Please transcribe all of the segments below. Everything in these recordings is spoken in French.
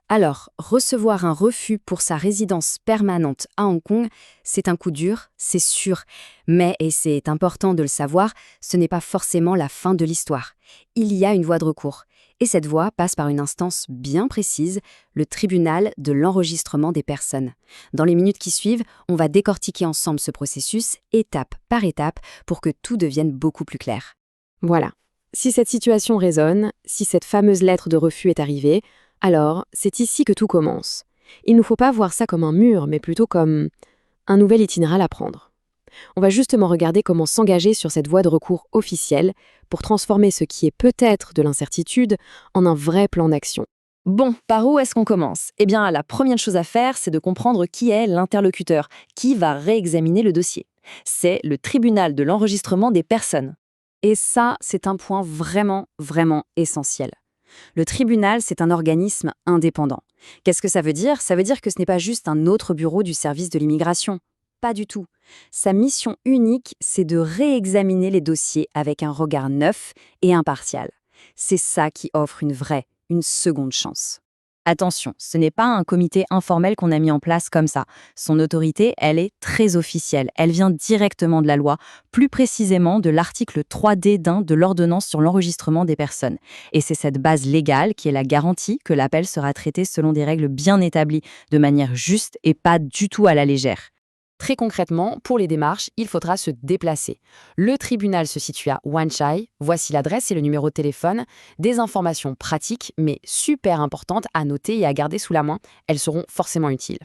Alors, recevoir un refus pour sa résidence permanente à Hong Kong, c'est un coup dur, c'est sûr. Mais, et c'est important de le savoir, ce n'est pas forcément la fin de l'histoire. Il y a une voie de recours. Et cette voie passe par une instance bien précise, le tribunal de l'enregistrement des personnes. Dans les minutes qui suivent, on va décortiquer ensemble ce processus, étape par étape, pour que tout devienne beaucoup plus clair. Voilà. Si cette situation résonne, si cette fameuse lettre de refus est arrivée, alors c'est ici que tout commence. Il ne faut pas voir ça comme un mur, mais plutôt comme un nouvel itinéraire à prendre. On va justement regarder comment s'engager sur cette voie de recours officielle pour transformer ce qui est peut-être de l'incertitude en un vrai plan d'action. Bon, par où est-ce qu'on commence? Eh bien, la première chose à faire, c'est de comprendre qui est l'interlocuteur, qui va réexaminer le dossier. C'est le tribunal de l'enregistrement des personnes. Et ça, c'est un point vraiment, vraiment essentiel. Le tribunal, c'est un organisme indépendant. Qu'est-ce que ça veut dire? Ça veut dire que ce n'est pas juste un autre bureau du service de l'immigration. Pas du tout. Sa mission unique, c'est de réexaminer les dossiers avec un regard neuf et impartial. C'est ça qui offre une seconde chance. Attention, ce n'est pas un comité informel qu'on a mis en place comme ça. Son autorité, elle est très officielle. Elle vient directement de la loi, plus précisément de l'article 3D de l'ordonnance sur l'enregistrement des personnes. Et c'est cette base légale qui est la garantie que l'appel sera traité selon des règles bien établies, de manière juste et pas du tout à la légère. Très concrètement, pour les démarches, il faudra se déplacer. Le tribunal se situe à Wan Chai, voici l'adresse et le numéro de téléphone. Des informations pratiques, mais super importantes à noter et à garder sous la main, elles seront forcément utiles.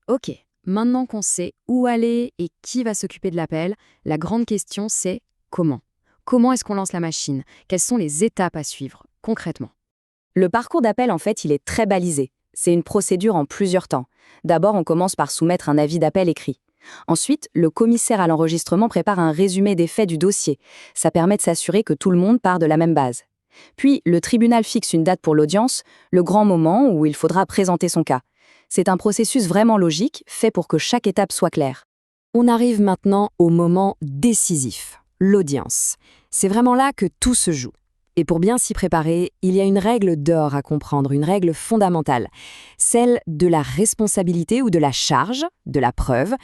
Ok, maintenant qu'on sait où aller et qui va s'occuper de l'appel, la grande question c'est comment? Comment est-ce qu'on lance la machine? Quelles sont les étapes à suivre, concrètement? Le parcours d'appel, en fait, il est très balisé. C'est une procédure en plusieurs temps. D'abord, on commence par soumettre un avis d'appel écrit. Ensuite, le commissaire à l'enregistrement prépare un résumé des faits du dossier. Ça permet de s'assurer que tout le monde part de la même base. Puis, le tribunal fixe une date pour l'audience, le grand moment où il faudra présenter son cas. C'est un processus vraiment logique, fait pour que chaque étape soit claire. On arrive maintenant au moment décisif, l'audience. C'est vraiment là que tout se joue. Et pour bien s'y préparer, il y a une règle d'or à comprendre, une règle fondamentale, celle de la responsabilité ou de la charge, de la preuve.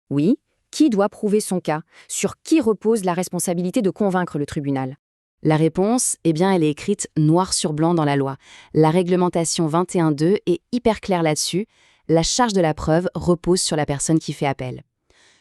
Oui, qui doit prouver son cas? Sur qui repose la responsabilité de convaincre le tribunal? La réponse, elle est écrite noir sur blanc dans la loi. La réglementation 21.2 est hyper claire là-dessus. La charge de la preuve repose sur la personne qui fait appel.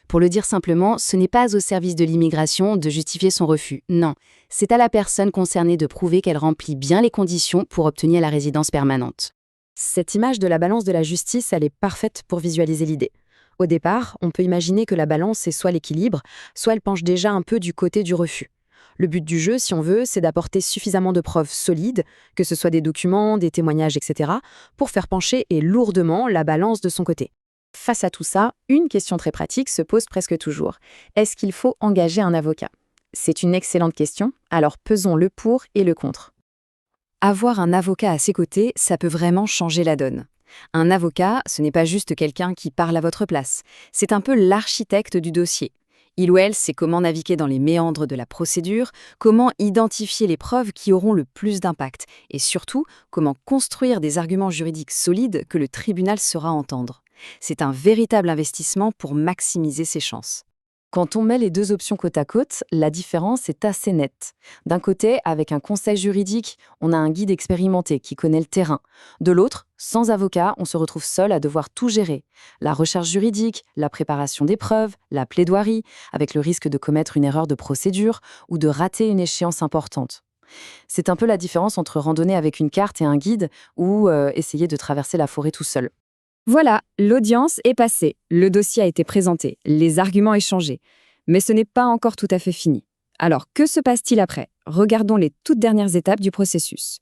Pour le dire simplement, ce n'est pas au service de l'immigration de justifier son refus. Non, c'est à la personne concernée de prouver qu'elle remplit bien les conditions pour obtenir la résidence permanente. Cette image de la balance de la justice, elle est parfaite pour visualiser l'idée. Au départ, on peut imaginer que la balance est soit l'équilibre, soit elle penche déjà un peu du côté du refus. Le but du jeu, si on veut, c'est d'apporter suffisamment de preuves solides, que ce soit des documents, des témoignages, etc., pour faire pencher et lourdement la balance de son côté. Face à tout ça, une question très pratique se pose presque toujours. Est-ce qu'il faut engager un avocat? C'est une excellente question, alors pesons le pour et le contre. Avoir un avocat à ses côtés, ça peut vraiment changer la donne. Un avocat, ce n'est pas juste quelqu'un qui parle à votre place. C'est un peu l'architecte du dossier. Il ou elle sait comment naviguer dans les méandres de la procédure, comment identifier les preuves qui auront le plus d'impact, et surtout, comment construire des arguments juridiques solides que le tribunal saura entendre. C'est un véritable investissement pour maximiser ses chances. Quand on met les deux options côte à côte, la différence est assez nette. D'un côté, avec un conseil juridique, on a un guide expérimenté qui connaît le terrain. De l'autre, sans avocat, on se retrouve seul à devoir tout gérer. La recherche juridique, la préparation des preuves, la plaidoirie, avec le risque de commettre une erreur de procédure ou de rater une échéance importante. C'est un peu la différence entre randonner avec une carte et un guide ou essayer de traverser la forêt tout seul. Voilà, l'audience est passée, le dossier a été présenté, les arguments échangés. Mais ce n'est pas encore tout à fait fini. Alors, que se passe-t-il après? Regardons les toutes dernières étapes du processus.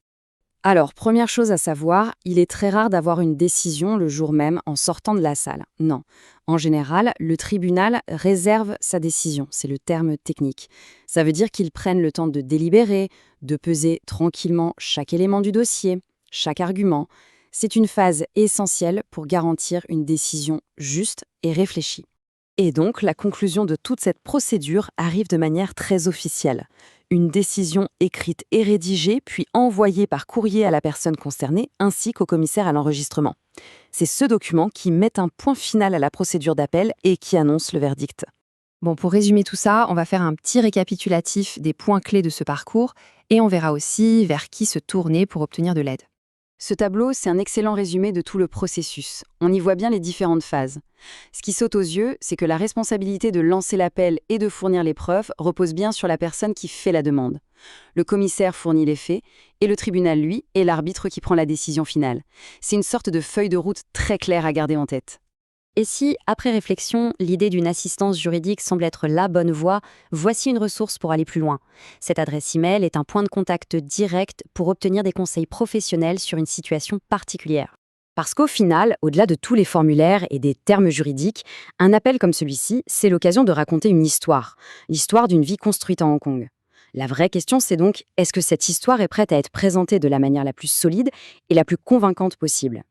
Alors, première chose à savoir, il est très rare d'avoir une décision le jour même en sortant de la salle. Non. En général, le tribunal réserve sa décision, c'est le terme technique. Ça veut dire qu'ils prennent le temps de délibérer, de peser tranquillement chaque élément du dossier, chaque argument. C'est une phase essentielle pour garantir une décision juste et réfléchie. Et donc, la conclusion de toute cette procédure arrive de manière très officielle. Une décision écrite et rédigée, puis envoyée par courrier à la personne concernée ainsi qu'au commissaire à l'enregistrement. C'est ce document qui met un point final à la procédure d'appel et qui annonce le verdict. Bon, pour résumer tout ça, on va faire un petit récapitulatif des points clés de ce parcours et on verra aussi vers qui se tourner pour obtenir de l'aide. Ce tableau, c'est un excellent résumé de tout le processus. On y voit bien les différentes phases. Ce qui saute aux yeux, c'est que la responsabilité de lancer l'appel et de fournir les preuves repose bien sur la personne qui fait la demande. Le commissaire fournit les faits et le tribunal, lui, est l'arbitre qui prend la décision finale. C'est une sorte de feuille de route très claire à garder en tête. Et si, après réflexion, l'idée d'une assistance juridique semble être la bonne voie, voici une ressource pour aller plus loin. Cette adresse email est un point de contact direct pour obtenir des conseils professionnels sur une situation particulière. Parce qu'au final, au-delà de tous les formulaires et des termes juridiques, un appel comme celui-ci, c'est l'occasion de raconter une histoire, l'histoire d'une vie construite à Hong Kong. La vraie question, c'est donc, est-ce que cette histoire est prête à être présentée de la manière la plus solide et la plus convaincante possible ?